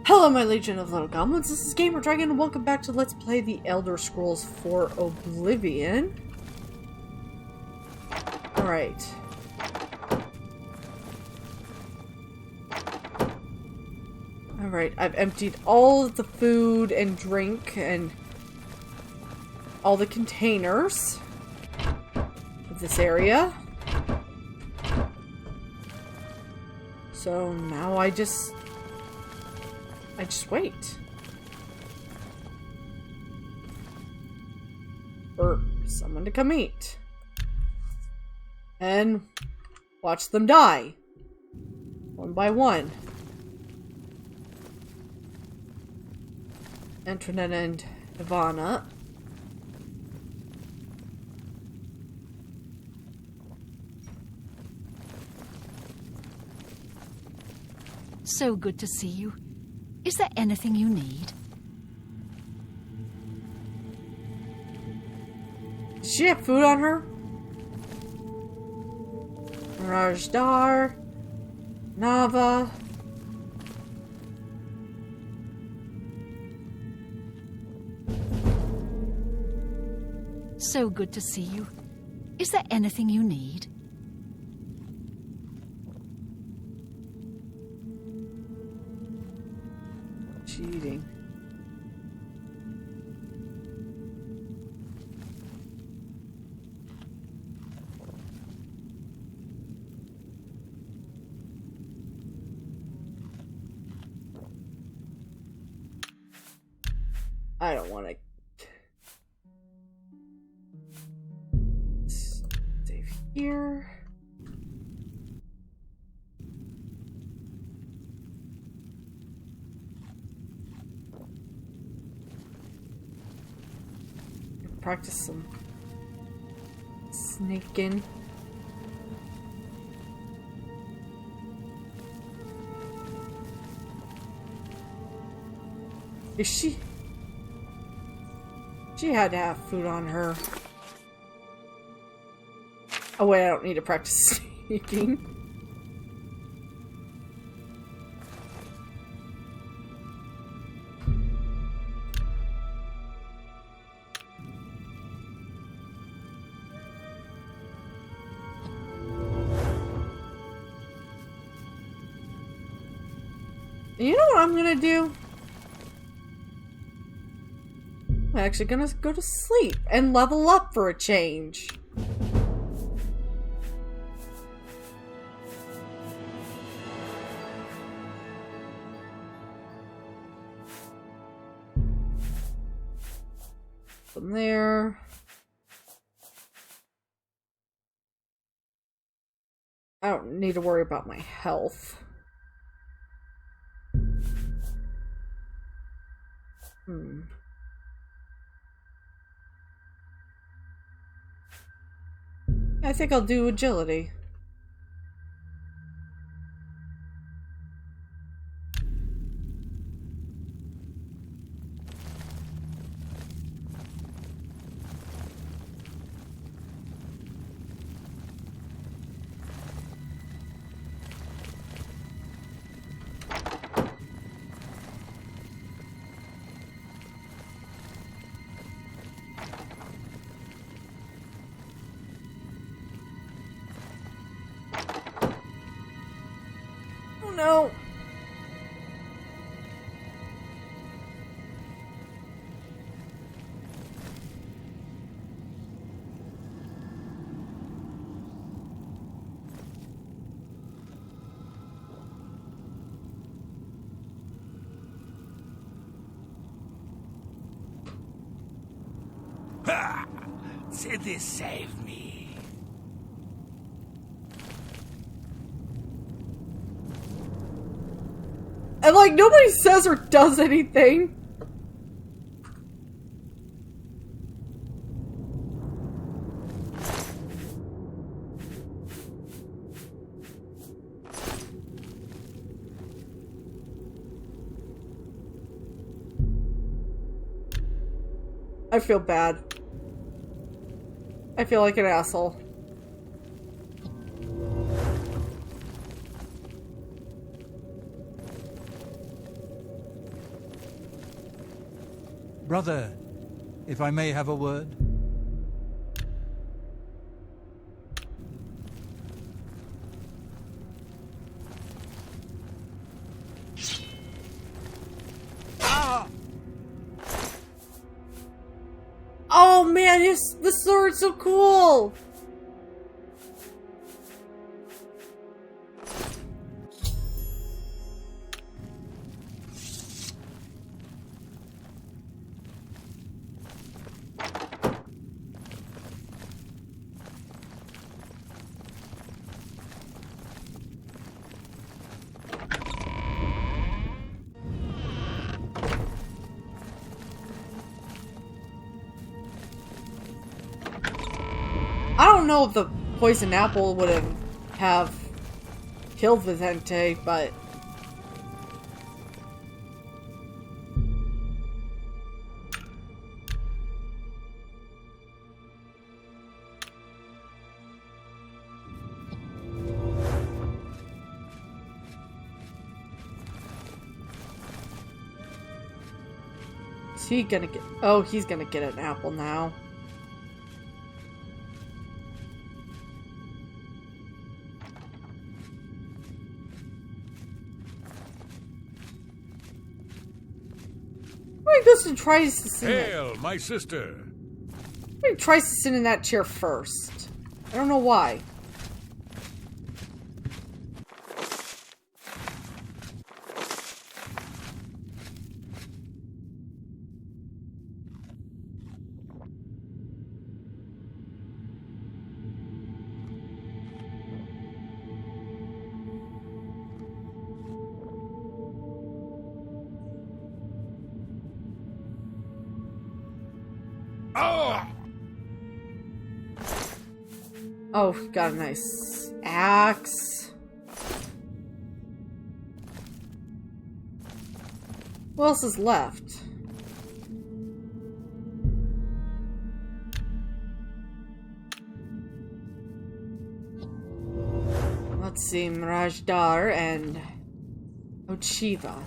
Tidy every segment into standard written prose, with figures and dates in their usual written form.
Hello, my legion of little goblins. This is Gamer Dragon, and welcome back to Let's Play the Elder Scrolls 4 Oblivion. Alright. Alright, I've emptied all of the food and drink and all the containers of this area. So now I just wait. For someone to come eat. And watch them die. One by one. Antoinette and Ivana. So good to see you. Is there anything you need? Does she have food on her? Rajdar. Nava. So good to see you. Is there anything you need? Cheating. I don't want to save here. Practice some sneaking. Is she? She had to have food on her. Oh wait, I don't need to practice sneaking. You know what I'm gonna do? I'm actually gonna go to sleep and level up for a change. From there. I don't need to worry about my health. I think I'll do agility. No. Ha! Did this save me? And like nobody says or does anything. I feel bad. I feel like an asshole. Brother, if I may have a word? Oh man, the sword's so cool! I don't know if the poison apple would have killed Vicente, but is he gonna get? Oh, he's gonna get an apple now. He goes and tries to sit. Hail, my sister. He tries to sit in that chair first. I don't know why. Oh, got a nice axe. What else is left? Let's see, Mirajdar and Ochiva.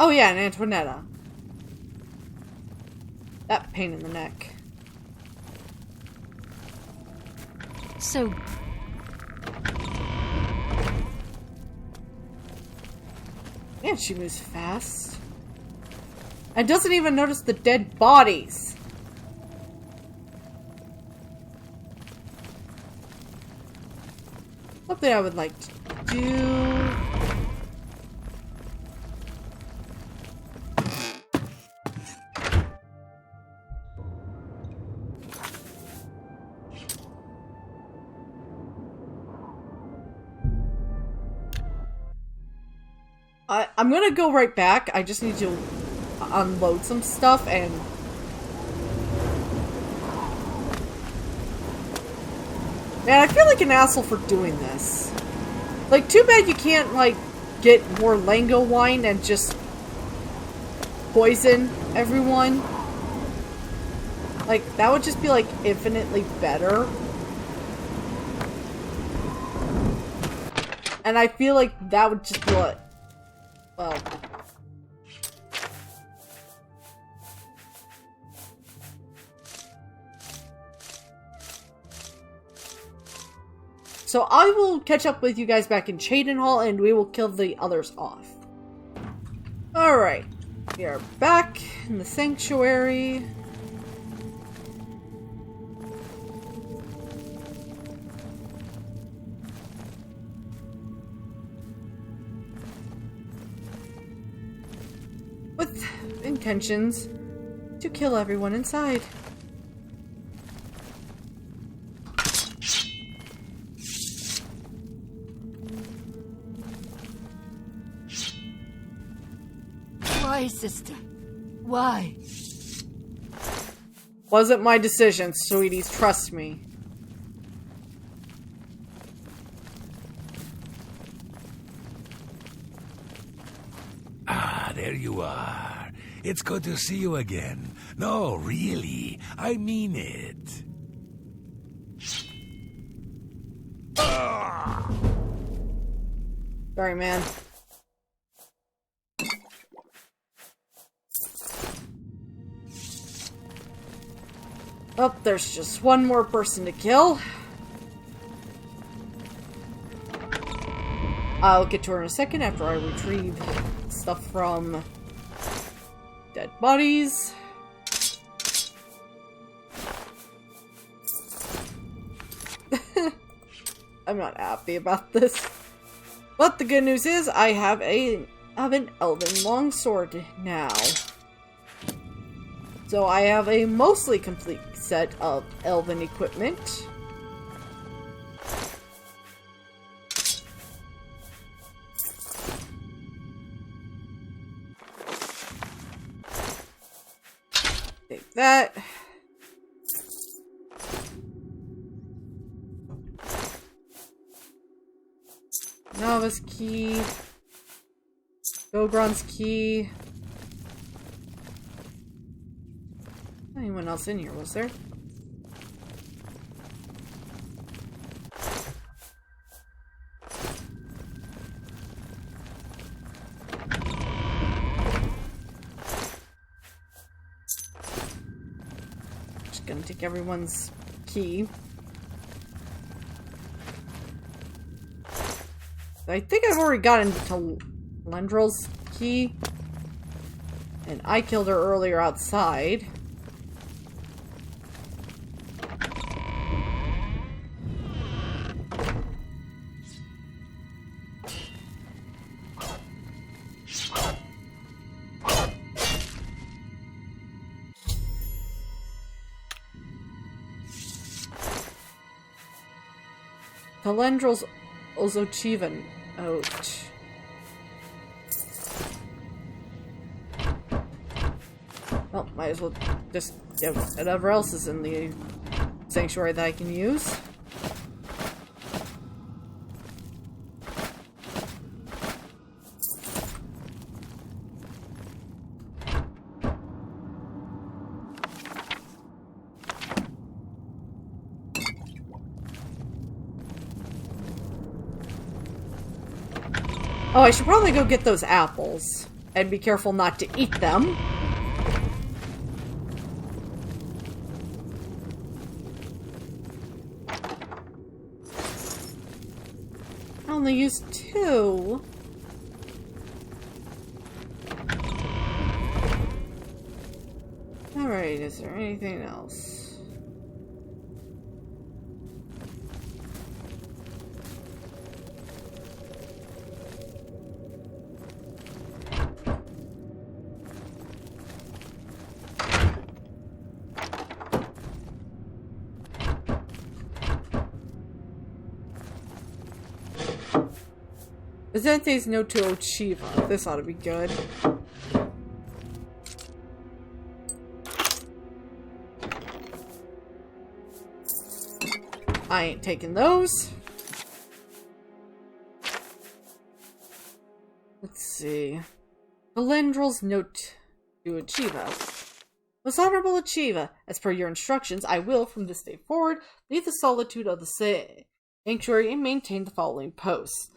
Oh yeah, and Antoinetta. That pain in the neck. So... Man, she moves fast. And doesn't even notice the dead bodies. Something I would like to do... I'm gonna go right back. I just need to unload some stuff and... Man, I feel like an asshole for doing this. Like, too bad you can't, like, get more Lango wine and just poison everyone. Like, that would just be, like, infinitely better. And I feel like that would just be what... Well... So I will catch up with you guys back in Cheydinhal and we will kill the others off. Alright. We are back in the sanctuary. With intentions to kill everyone inside. Why, sister? Why? Wasn't my decision, sweeties. Trust me. there you are. It's good to see you again. No, really, I mean it. Sorry, man. Oh, there's just one more person to kill. I'll get to her in a second after I retrieve stuff from dead bodies. I'm not happy about this. But the good news is I have an Elven longsword now. So I have a mostly complete set of Elven equipment. Take that. Novice key. Gogron's key. Anyone else in here, was there? Just gonna take everyone's key. I think I've already gotten to Lendrill's key. And I killed her earlier outside. Telendrill's Ozochivan out. Well, might as well just get whatever else is in the sanctuary that I can use. Oh, I should probably go get those apples. And be careful not to eat them. I only used 2. Alright, is there anything else? Vizente's note to Ochiva. This ought to be good. I ain't taking those. Let's see. Telendrill's note to Achieva. Most Honorable Achieva, as per your instructions, I will, from this day forward, leave the solitude of the sanctuary and maintain the following posts.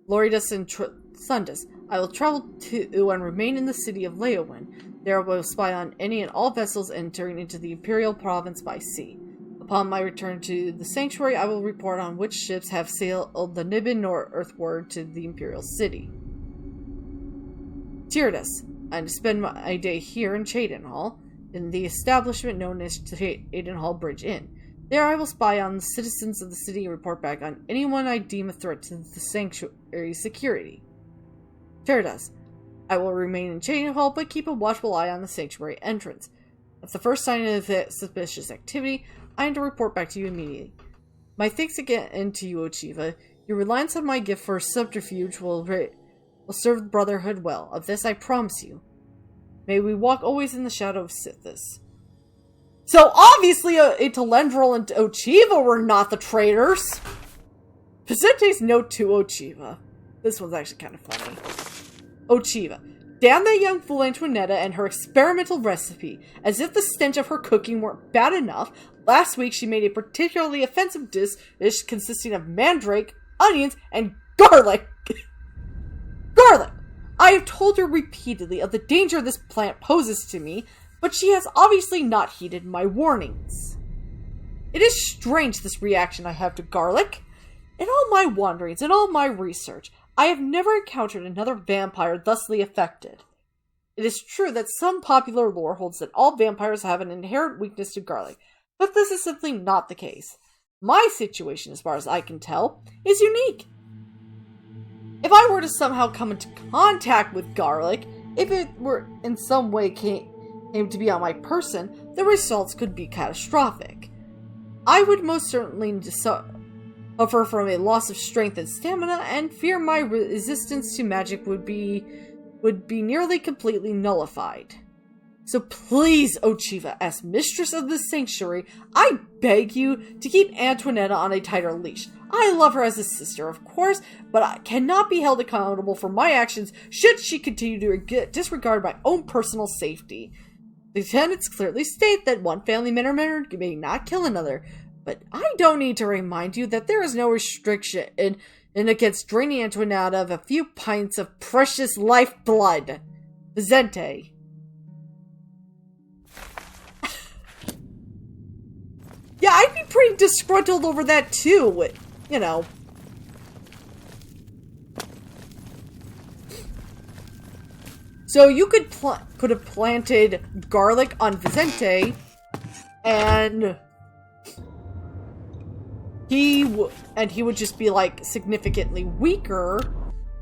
Loridus and Sundus. I will travel to and remain in the city of Leowin. There I will spy on any and all vessels entering into the Imperial province by sea. Upon my return to the sanctuary, I will report on which ships have sailed the Niben northward to the Imperial city. Tyrdas. I am to spend my day here in Cheydinhal, in the establishment known as Cheydinhal Bridge Inn. There I will spy on the citizens of the city and report back on anyone I deem a threat to the sanctuary's security. Tyrdas. I will remain in Cheydinhal, but keep a watchful eye on the sanctuary entrance. At the first sign of suspicious activity, I am to report back to you immediately. My thanks again to you, Ochiva. Your reliance on my gift for subterfuge will serve the Brotherhood well. Of this I promise you. May we walk always in the shadow of Sithis. So obviously, Telendrill and Ochiva were not the traitors. Vizente's note to Ochiva. This one's actually kind of funny. Ochiva. Damn that young fool Antoinetta and her experimental recipe. As if the stench of her cooking weren't bad enough, last week she made a particularly offensive dish consisting of mandrake, onions, and garlic. Garlic! I have told her repeatedly of the danger this plant poses to me, but she has obviously not heeded my warnings. It is strange, this reaction I have to garlic. In all my wanderings and all my research, I have never encountered another vampire thusly affected. It is true that some popular lore holds that all vampires have an inherent weakness to garlic, but this is simply not the case. My situation, as far as I can tell, is unique. If I were to somehow come into contact with garlic, if it were in some way came to be on my person, the results could be catastrophic. I would most certainly suffer from a loss of strength and stamina, and fear my resistance to magic would be nearly completely nullified. So please, Ochiva, as mistress of the sanctuary, I beg you to keep Antoinetta on a tighter leash. I love her as a sister, of course, but I cannot be held accountable for my actions should she continue to disregard my own personal safety. The tenets clearly state that one family member may not kill another, but I don't need to remind you that there is no restriction in against draining Antoinette of a few pints of precious lifeblood. Vicente. Yeah, I'd be pretty disgruntled over that too, you know. So you could have planted garlic on Vicente, and he would just be like significantly weaker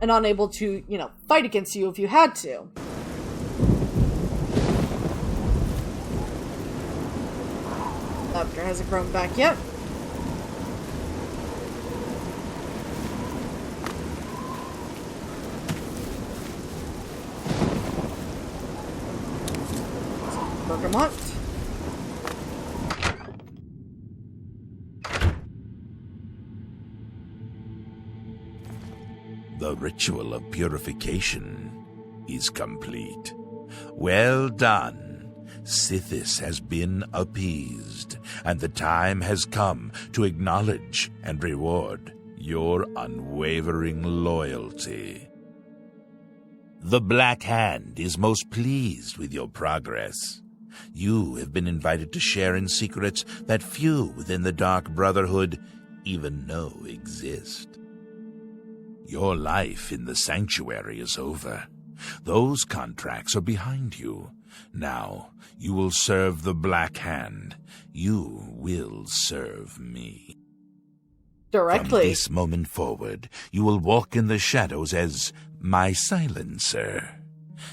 and unable to, you know, fight against you if you had to. After hasn't grown back yet. Bergamot. The ritual of purification is complete. Well done. Sithis has been appeased, and the time has come to acknowledge and reward your unwavering loyalty. The Black Hand is most pleased with your progress. You have been invited to share in secrets that few within the Dark Brotherhood even know exist. Your life in the sanctuary is over. Those contracts are behind you. Now, you will serve the Black Hand. You will serve me. Directly. From this moment forward, you will walk in the shadows as my silencer.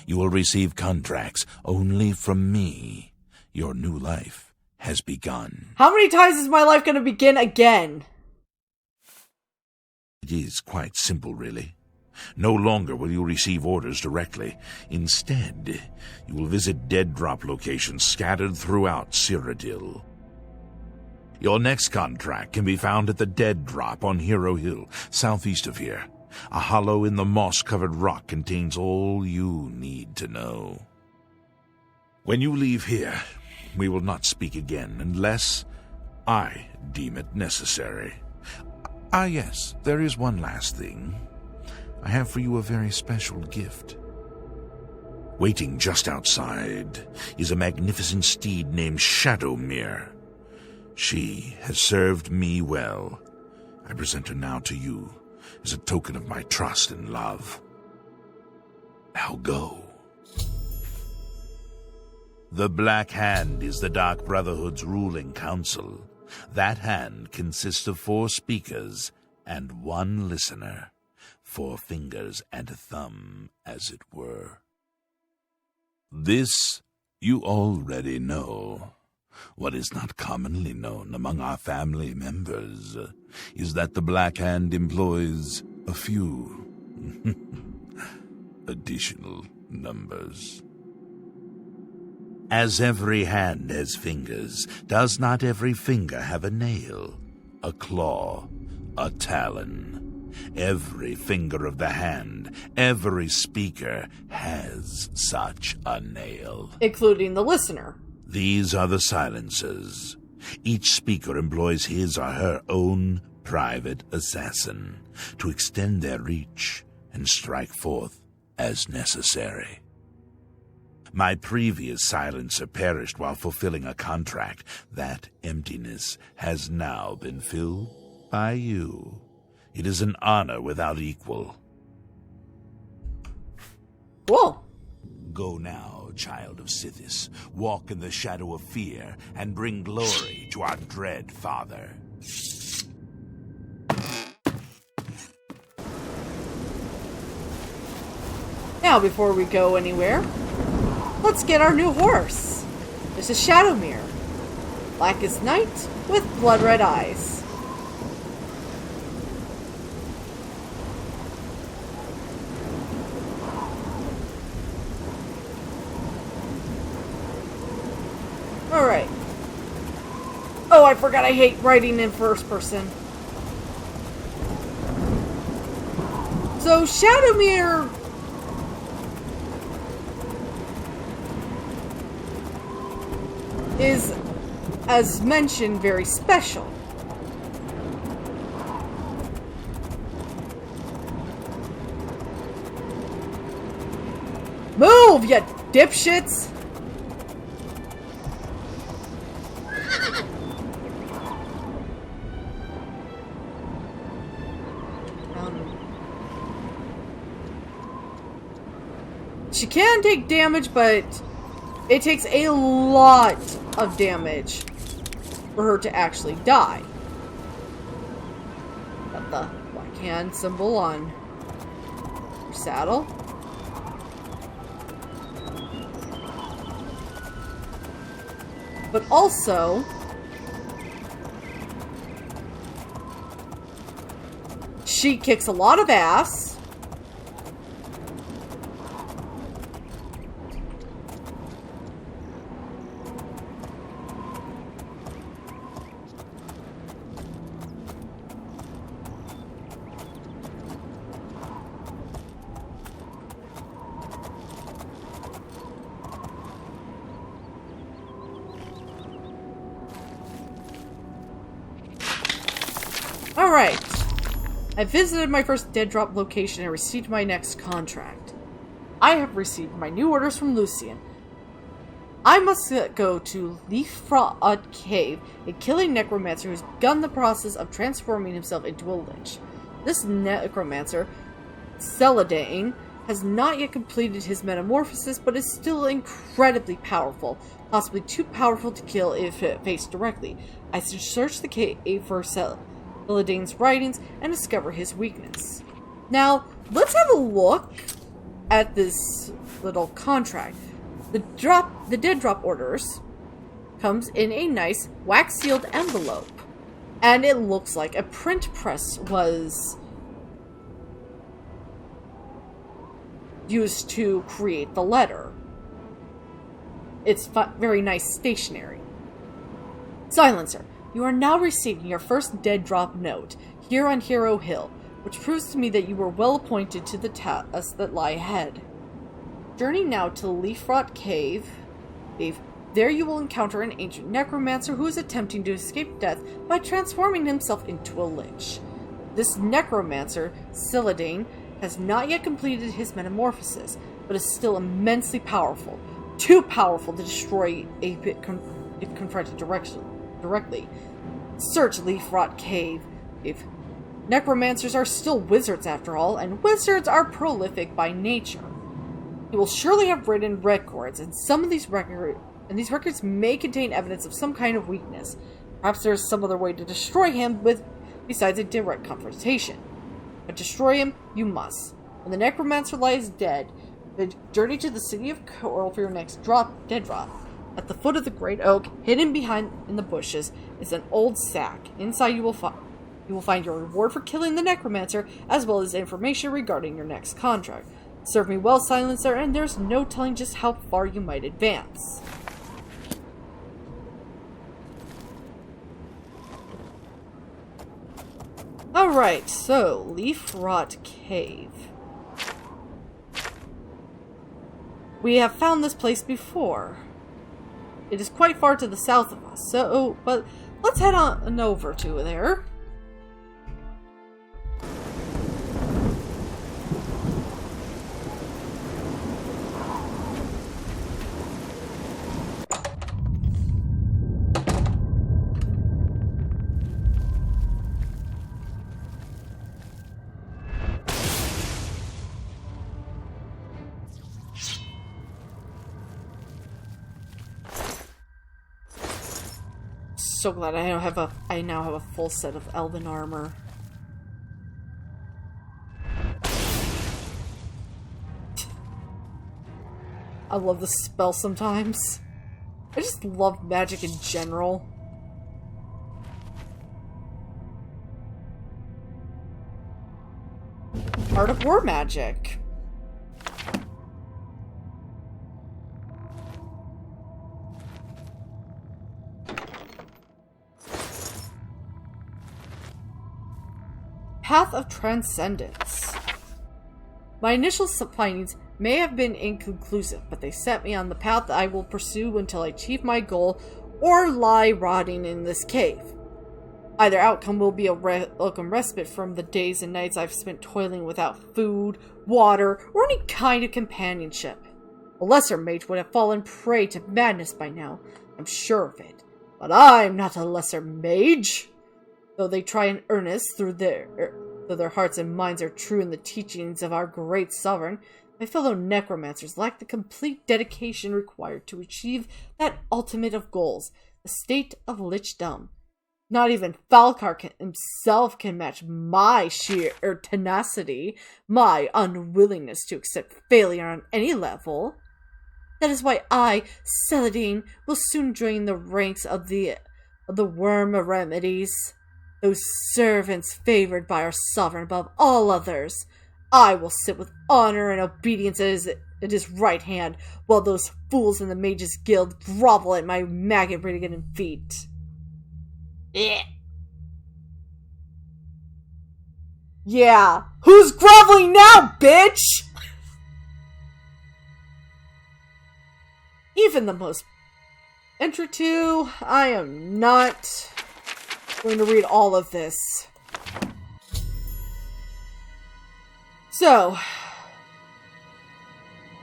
You will receive contracts only from me. Your new life has begun. How many times is my life going to begin again? It is quite simple, really. No longer will you receive orders directly. Instead, you will visit dead drop locations scattered throughout Cyrodiil. Your next contract can be found at the Dead Drop on Hero Hill, southeast of here. A hollow in the moss-covered rock contains all you need to know. When you leave here, we will not speak again unless I deem it necessary. Ah, yes, there is one last thing. I have for you a very special gift. Waiting just outside is a magnificent steed named Shadowmere. She has served me well. I present her now to you as a token of my trust and love. Now go. The Black Hand is the Dark Brotherhood's ruling council. That hand consists of 4 speakers and 1 listener. 4 fingers and a thumb, as it were. This you already know. What is not commonly known among our family members is that the Black Hand employs a few additional numbers. As every hand has fingers, does not every finger have a nail, a claw, a talon? Every finger of the hand, every speaker has such a nail. Including the listener. These are the silencers. Each speaker employs his or her own private assassin to extend their reach and strike forth as necessary. My previous silencer perished while fulfilling a contract. That emptiness has now been filled by you. It is an honor without equal. Cool. Go now, child of Sithis. Walk in the shadow of fear and bring glory to our dread father. Now, before we go anywhere, let's get our new horse. There's a Shadowmere. Black as night with blood-red eyes. Alright. Oh, I forgot I hate writing in first person. So, Shadowmere is, as mentioned, very special. Move, you dipshits! She can take damage, but it takes a lot of damage for her to actually die. Got the black hand symbol on her saddle. But also, she kicks a lot of ass. Alright. I visited my first dead drop location and received my next contract. I have received my new orders from Lucian. I must go to Leafrot Cave and kill a necromancer who's begun the process of transforming himself into a lich. This necromancer, Celadane, has not yet completed his metamorphosis, but is still incredibly powerful, possibly too powerful to kill if faced directly. I should search the cave for Celadane's writings and discover his weakness. Now, let's have a look at this little contract. The dead drop orders comes in a nice wax-sealed envelope, and it looks like a print press was used to create the letter. It's very nice stationery. Silencer, you are now receiving your first dead drop note here on Hero Hill, which proves to me that you were well appointed to the tasks that lie ahead. Journey now to Leafrot Cave. There you will encounter an ancient necromancer who is attempting to escape death by transforming himself into a lich. This necromancer, Celadane, has not yet completed his metamorphosis, but is still immensely powerful. Too powerful to destroy a bit if confronted directly. Search Leafrot Cave. If necromancers are still wizards after all, and wizards are prolific by nature. He will surely have written records, and some of these records may contain evidence of some kind of weakness. Perhaps there is some other way to destroy him besides a direct confrontation. But destroy him, you must. When the necromancer lies dead, the journey to the city of Coral for your next dead drop. At the foot of the great oak, hidden behind in the bushes, is an old sack. Inside you will find your reward for killing the necromancer, as well as information regarding your next contract. Serve me well, Silencer, and there's no telling just how far you might advance. Alright, so, Leaf Rot Cave. We have found this place before. It is quite far to the south of us, so, but let's head on over to there. So glad I now have a full set of Elven armor. I love this spell sometimes. I just love magic in general. Art of War Magic. Path of Transcendence. My initial findings may have been inconclusive, but they set me on the path that I will pursue until I achieve my goal or lie rotting in this cave. Either outcome will be a welcome respite from the days and nights I've spent toiling without food, water, or any kind of companionship. A lesser mage would have fallen prey to madness by now, I'm sure of it. But I'm not a lesser mage! Though they try in earnest, though their hearts and minds are true in the teachings of our great sovereign, my fellow necromancers lack the complete dedication required to achieve that ultimate of goals, the state of lichdom. Not even Falcar himself can match my sheer tenacity, my unwillingness to accept failure on any level. That is why I, Celadine, will soon join the ranks of the Worm Remedies. Those servants favored by our sovereign above all others. I will sit with honor and obedience at his right hand, while those fools in the Mages Guild grovel at my maggot-ridden feet. Yeah, who's groveling now, bitch? Even the most Enter 2, I am not going to read all of this. So,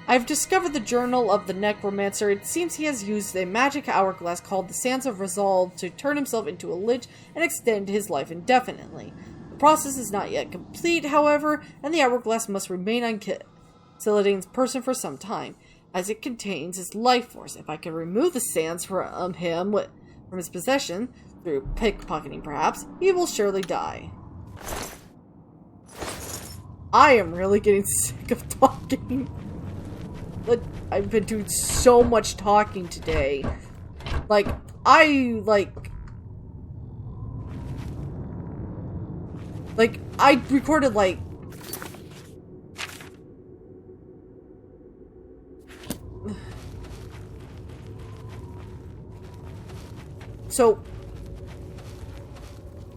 I've discovered the journal of the Necromancer. It seems he has used a magic hourglass called the Sands of Resolve to turn himself into a lich and extend his life indefinitely. The process is not yet complete, however, and the hourglass must remain on Cillidane's person for some time, as it contains his life force. If I can remove the sands from his possession, through pickpocketing perhaps, he will surely die. I am really getting sick of talking. I've been doing so much talking today. I recorded so,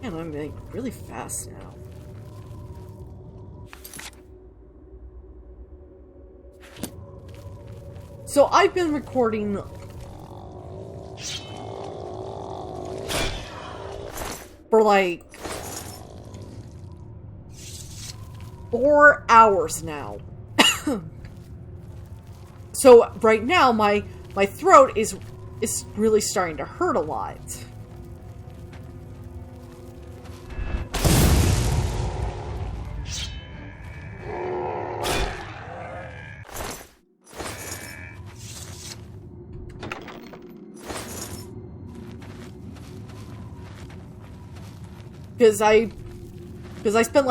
man, I'm really fast now. So I've been recording for 4 hours now. So right now my throat is really starting to hurt a lot. Because I spent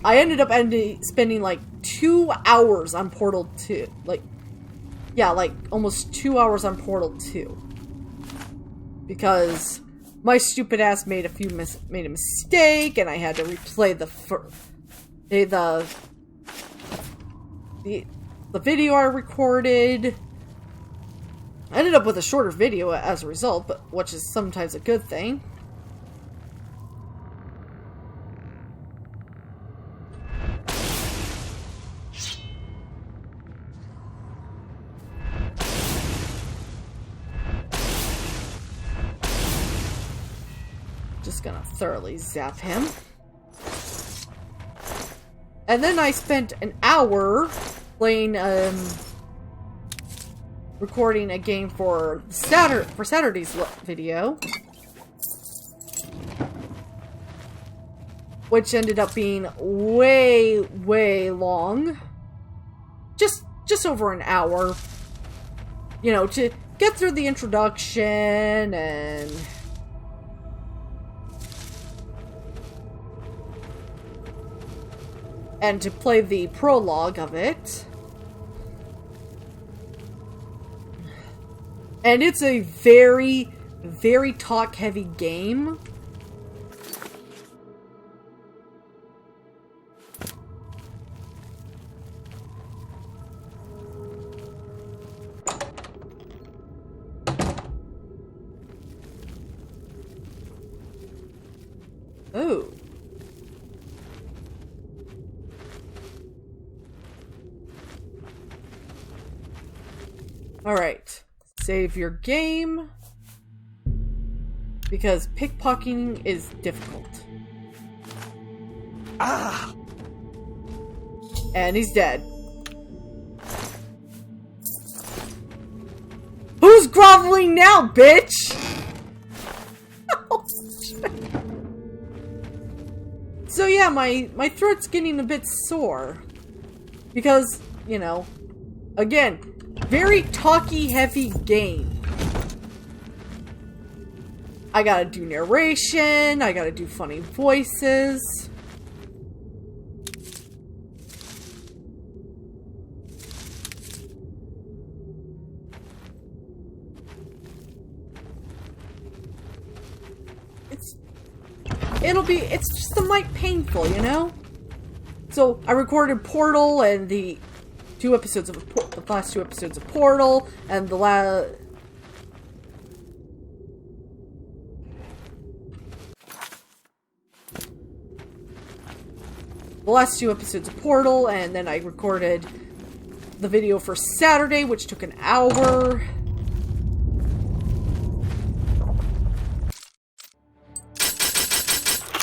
I ended up spending 2 hours on Portal 2. Almost 2 hours on Portal 2. Because my stupid ass made a mistake, and I had to replay the video I recorded. I ended up with a shorter video as a result, which is sometimes a good thing. just gonna thoroughly zap him. And then I spent an hour playing, recording a game for Saturday's video, which ended up being way long. Just over an hour, you know, to get through the introduction and to play the prologue of it. And it's a very talk-heavy game. Oh. Alright. Save your game. Because pickpocketing is difficult. Ah! And he's dead. Who's groveling now, bitch? Oh, shit. So yeah, my throat's getting a bit sore. Because, you know, again, very talky heavy game. I gotta do narration, I gotta do funny voices. It's just a mite painful, you know? So, I recorded Portal and the last 2 episodes of Portal, and the last 2 episodes of Portal, and then I recorded the video for Saturday, which took an hour.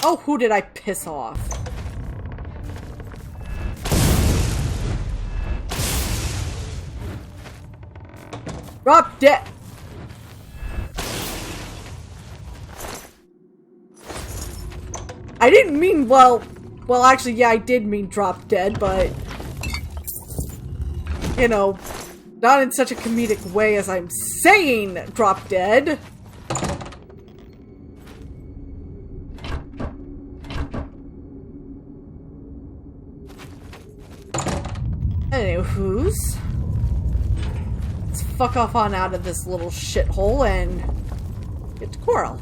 Oh, who did I piss off? Drop dead! I didn't mean, well, actually, yeah, I did mean drop dead, but, you know, not in such a comedic way as I'm saying drop dead. Anywho's, let's fuck off on out of this little shithole and get to Coral.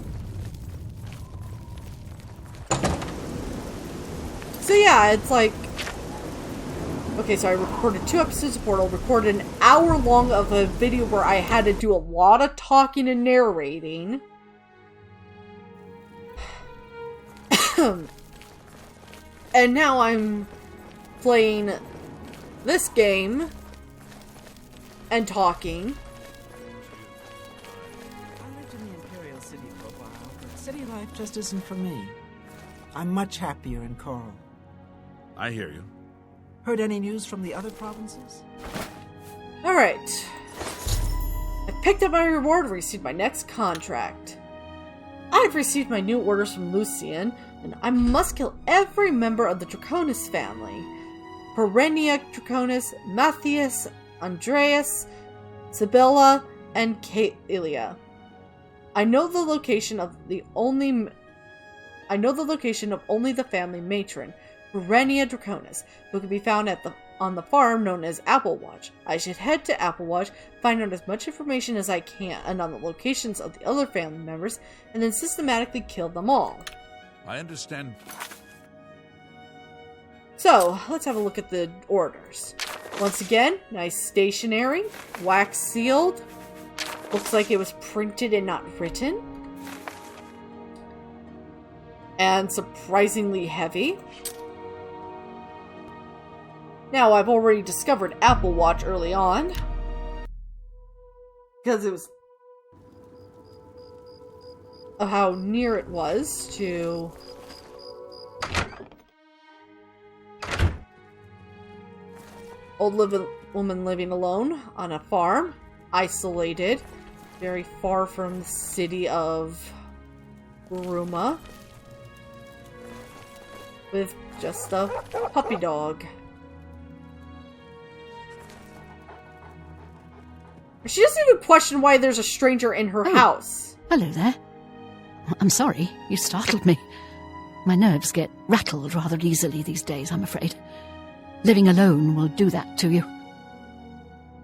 So yeah, it's like, okay, so I recorded 2 episodes of Portal, recorded an hour long of a video where I had to do a lot of talking and narrating. And now I'm playing this game and talking. I lived in the Imperial City for a while, but city life just isn't for me. I'm much happier in Coral. I hear you. Heard any news from the other provinces? Alright. I picked up my reward and received my next contract. I've received my new orders from Lucian, and I must kill every member of the Draconis family. Perenia Draconis, Matthias, Andreas, Sibylla, and Caelia. I know the location of only the family matron, Perenia Draconis, who can be found on the farm known as Applewatch. I should head to Applewatch, find out as much information as I can and on the locations of the other family members, and then systematically kill them all. I understand. So, let's have a look at the orders. Once again, nice stationery, wax sealed. Looks like it was printed and not written. And surprisingly heavy. Now, I've already discovered Applewatch early on. Because it was... of how near it was to woman living alone on a farm, isolated, very far from the city of Ruma, with just a puppy dog. She doesn't even question why there's a stranger in her house. Hello there. I'm sorry, you startled me. My nerves get rattled rather easily these days, I'm afraid. Living alone will do that to you.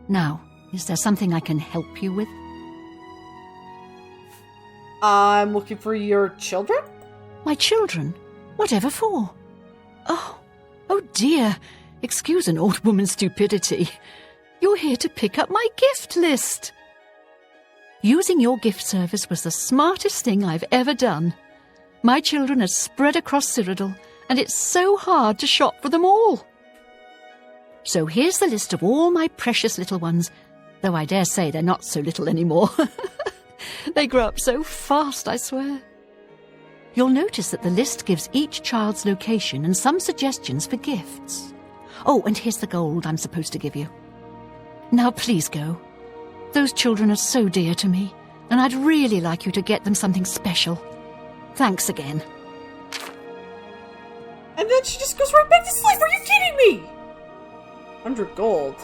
Now, is there something I can help you with? I'm looking for your children? My children? Whatever for? Oh dear. Excuse an old woman's stupidity. You're here to pick up my gift list. Using your gift service was the smartest thing I've ever done. My children are spread across Cyrodiil, and it's so hard to shop for them all. So here's the list of all my precious little ones, though I dare say they're not so little anymore. They grow up so fast, I swear. You'll notice that the list gives each child's location and some suggestions for gifts. Oh, and here's the gold I'm supposed to give you. Now please go. Those children are so dear to me, and I'd really like you to get them something special. Thanks again. And then she just goes right back to sleep. Are you kidding me? 100 gold.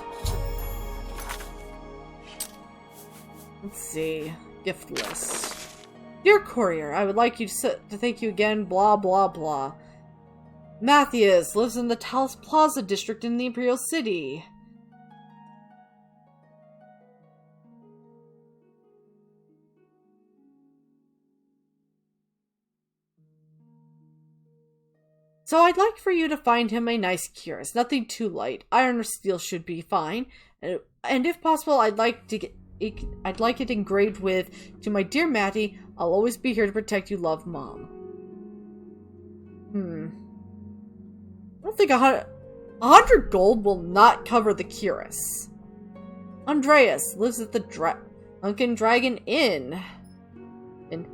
Let's see. Gift list. Dear Courier, I would like you to thank you again, blah blah blah. Matthias lives in the Talos Plaza district in the Imperial City. So I'd like for you to find him a nice cuirass, nothing too light. Iron or steel should be fine, and if possible, I'd like it engraved with, "To my dear Matty, I'll always be here to protect you, love, Mom." I don't think 100 gold will not cover the cuirass. Andreas lives at the Drunken Dragon Inn. And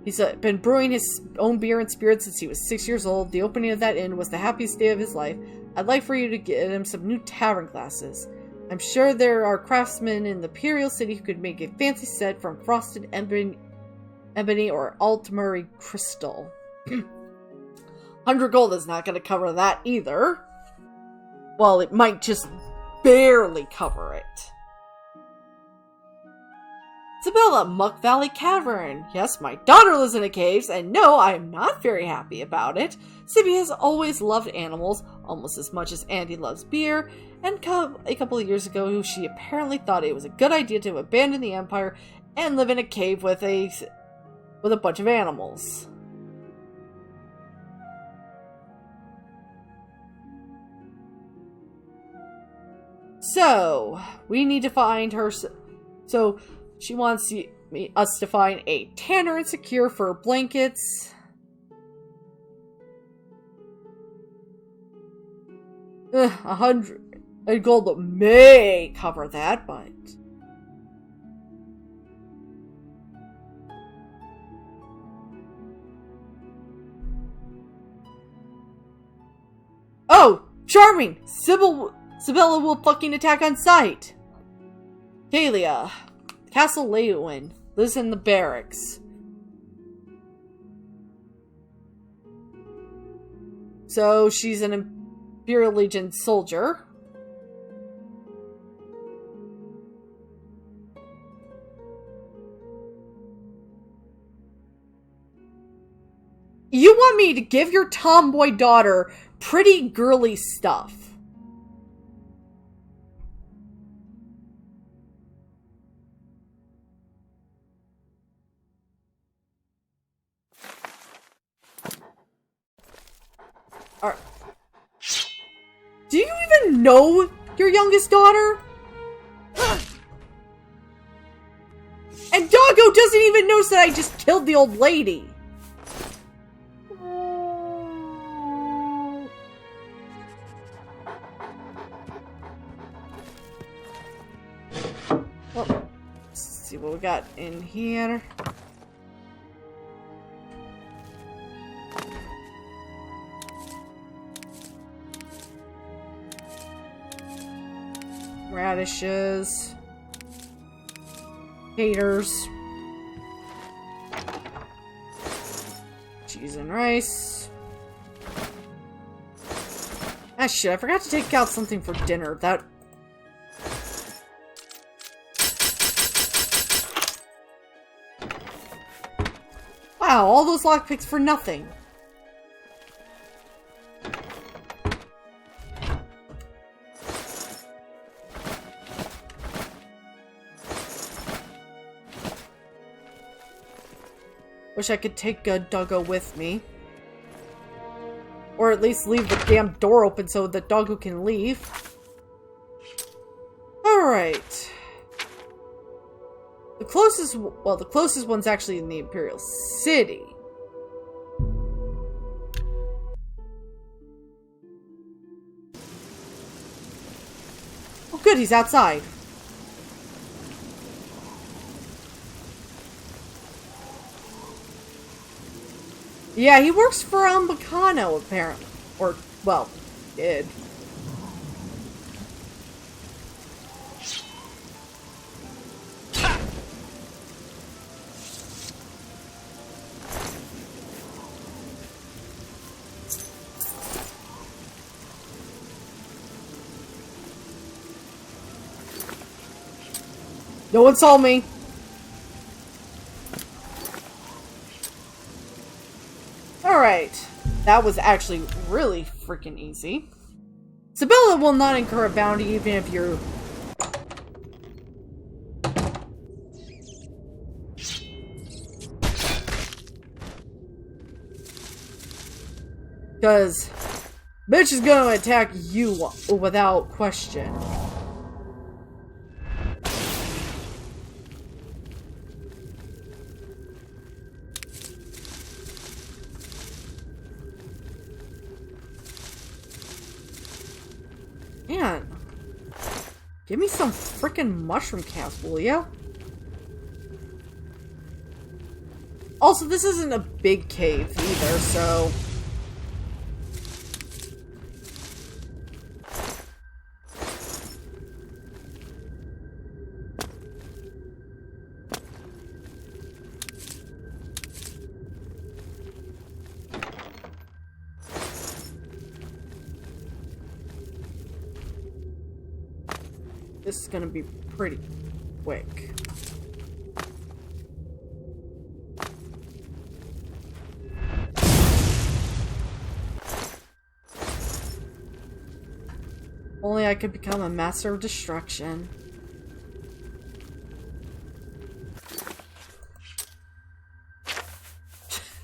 he's been brewing his own beer and spirits since he was 6 years old. The opening of that inn was the happiest day of his life. I'd like for you to get him some new tavern glasses. I'm sure there are craftsmen in the Imperial City who could make a fancy set from frosted ebony or ultramarine crystal. 100 gold is not going to cover that either. Well, it might just barely cover it. Isabella, Muck Valley Cavern. Yes, my daughter lives in a cave, and no, I am not very happy about it. Sibby has always loved animals, almost as much as Andy loves beer, and a couple of years ago, she apparently thought it was a good idea to abandon the Empire and live in a cave with a bunch of animals. So, we need to find her. So, she wants us to find a tanner and secure for blankets. 100 gold may cover that, but oh, charming! Sibella will fucking attack on sight. Talia, Castle Leywin, lives in the barracks. So she's an Imperial Legion soldier. You want me to give your tomboy daughter pretty girly stuff? Do you even know your youngest daughter? And Doggo doesn't even notice that I just killed the old lady. Well, let's see what we got in here. radishes, taters, cheese and rice. Ah shit, I forgot to take out something for dinner. That... Wow, all those lockpicks for nothing. Wish I could take Doggo with me. Or at least leave the damn door open so that Doggo can leave. Alright. The closest one's actually in the Imperial City. Oh good, he's outside. Yeah, he works for Bacano, apparently. Or, well, did. No one saw me. Alright. That was actually really freaking easy. Sibylla will not incur a bounty even if you're... Because bitch is gonna attack you without question. Man, give me some frickin' mushroom camps, will ya? Also, this isn't a big cave either, so... This is gonna be pretty quick. Only I could become a master of destruction.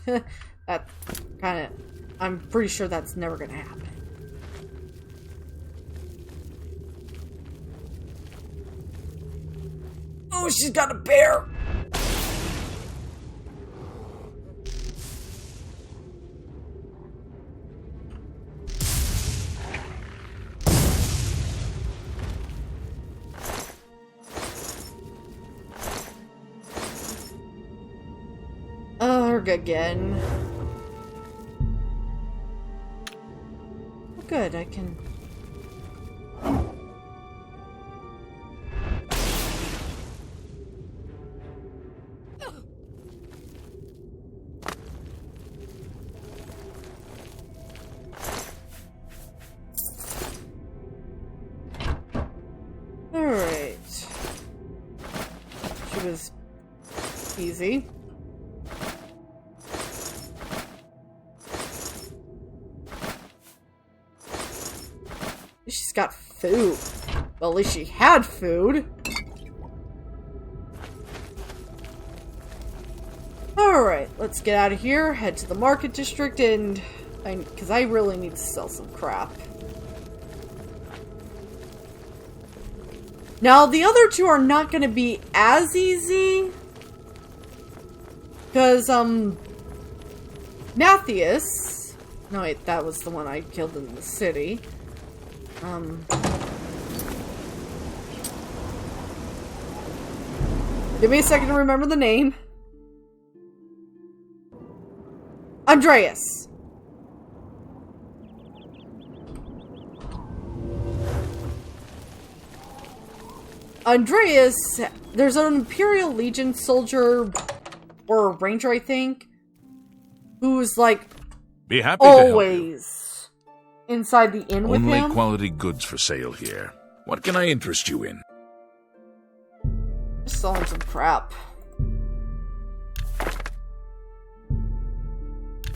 That kinda... I'm pretty sure that's never gonna happen. Oh, she's got a bear! Ugh, again. Oh, good, I can... Alright. She was easy. She's got food. Well, at least she had food. Alright, let's get out of here, head to the market district, and... because I really need to sell some crap. Now, the other two are not going to be as easy. Because, Matthias... No, wait, that was the one I killed in the city. Give me a second to remember the name. Andreas. Andreas, there's an Imperial Legion soldier, or a ranger, I think, who's like Be happy to help you. always inside the inn with Only him. quality goods for sale here. What can I interest you in? Just selling some crap.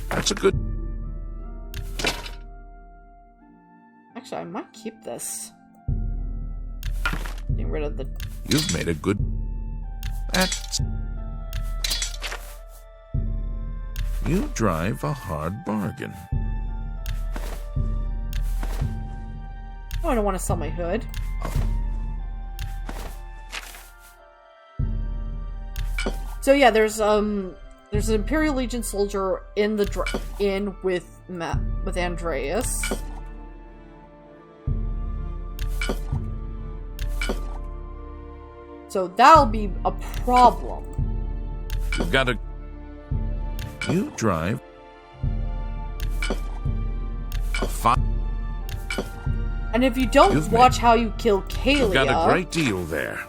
That's a good... Actually, I might keep this. Getting rid of the... You've made a good... That's... You drive a hard bargain. Oh, I don't want to sell my hood. So yeah, there's an Imperial Legion soldier in the inn with Andreas. So that'll be a problem. You've got to... You drive... a fine... And if you don't You've watch how you kill Kalia, You've got a great deal there.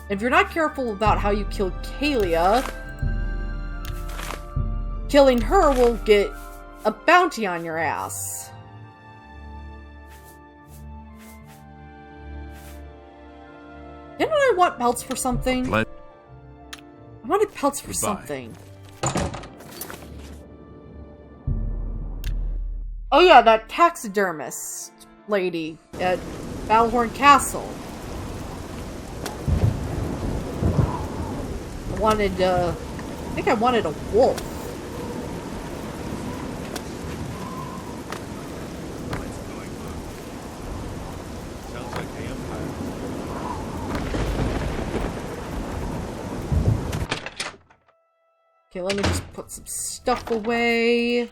if you're not careful about how you kill Kalia, killing her will get a bounty on your ass. Didn't I want pelts for something? Let... I wanted pelts for Goodbye. something. Oh yeah, that taxidermist lady at Battlehorn Castle. I think I wanted a wolf. Sounds like the Empire. Okay, let me just put some stuff away.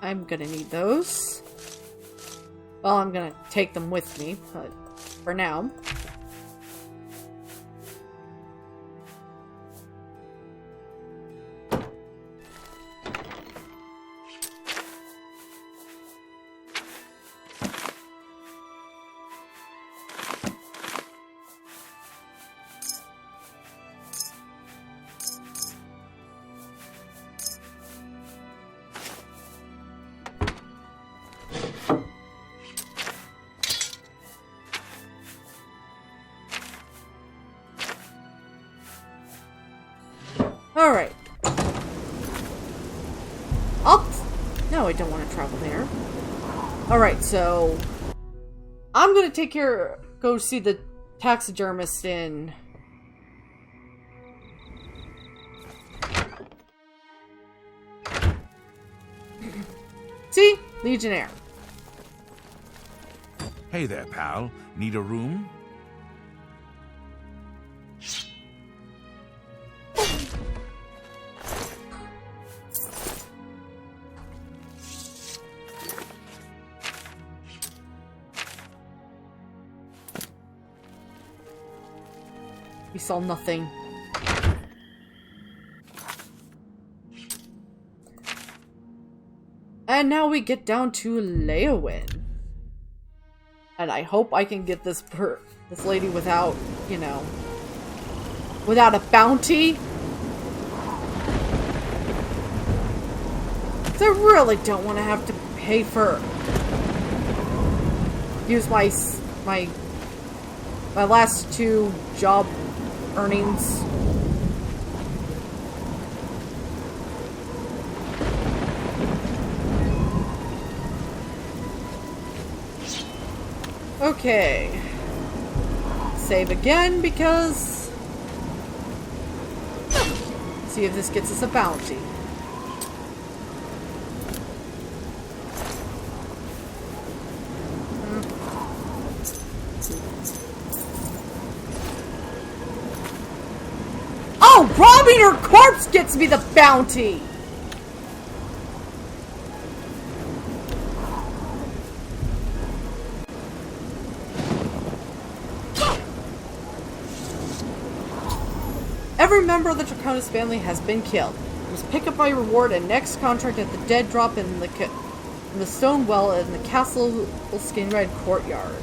I'm gonna need those. Well, I'm gonna take them with me, but for now. Alright. Up! No, I don't want to travel there. Alright, so... I'm gonna go see the taxidermist in... See? Legionnaire. Hey there, pal. Need a room? We saw nothing. And now we get down to Leowin. And I hope I can get this lady without, you know, without a bounty. 'Cause I really don't want to have to pay for... use my last 2 job earnings. Okay. Save again because... see if this gets us a bounty. robbing her corpse gets me the bounty! Every member of the Draconis family has been killed. I must pick up my reward and next contract at the dead drop in the stone well in the castle skin red courtyard.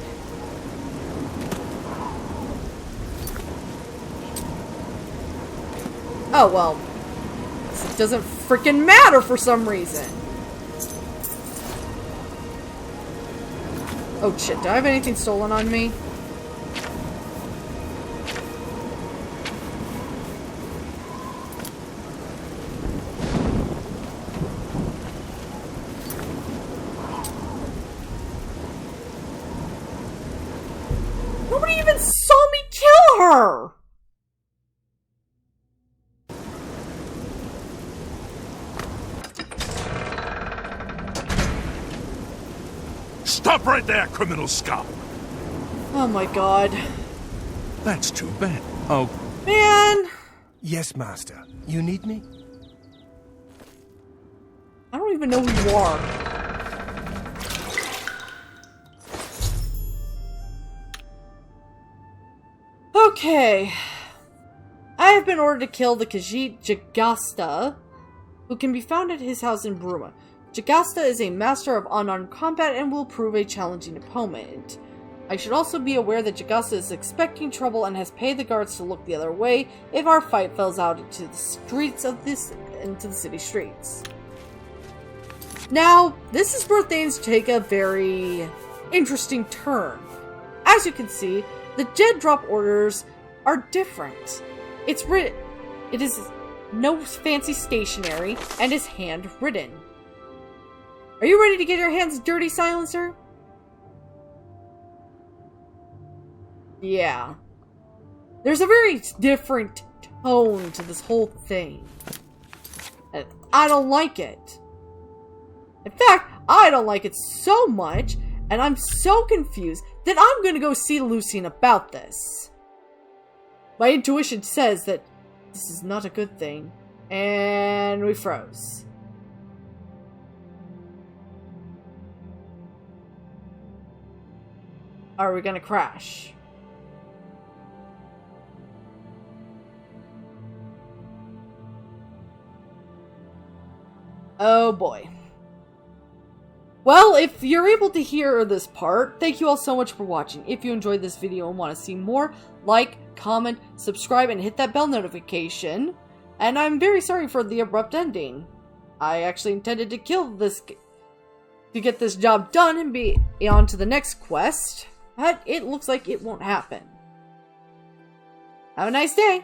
Oh, well. It doesn't freaking matter for some reason. Oh shit, do I have anything stolen on me? Nobody even saw me kill her! Stop right there, criminal scum! Oh my god. That's too bad. Oh, Man! Yes, Master. You need me? I don't even know who you are. Okay. I have been ordered to kill the Khajiit Jagasta, who can be found at his house in Bruma. Jagasta is a master of unarmed combat and will prove a challenging opponent. I should also be aware that Jagasta is expecting trouble and has paid the guards to look the other way if our fight falls out into the city streets. Now, this is where things take a very interesting turn. As you can see, the dead drop orders are different. It is no fancy stationery and is handwritten. Are you ready to get your hands dirty, Silencer? Yeah. There's a very different tone to this whole thing. And I don't like it. In fact, I don't like it so much, and I'm so confused that I'm gonna go see Lucien about this. My intuition says that this is not a good thing. And we froze. Are we gonna crash? Oh boy. Well, if you're able to hear this part, thank you all so much for watching. If you enjoyed this video and want to see more, like, comment, subscribe, and hit that bell notification. And I'm very sorry for the abrupt ending. I actually intended to kill this to get this job done and be on to the next quest. But it looks like it won't happen. Have a nice day!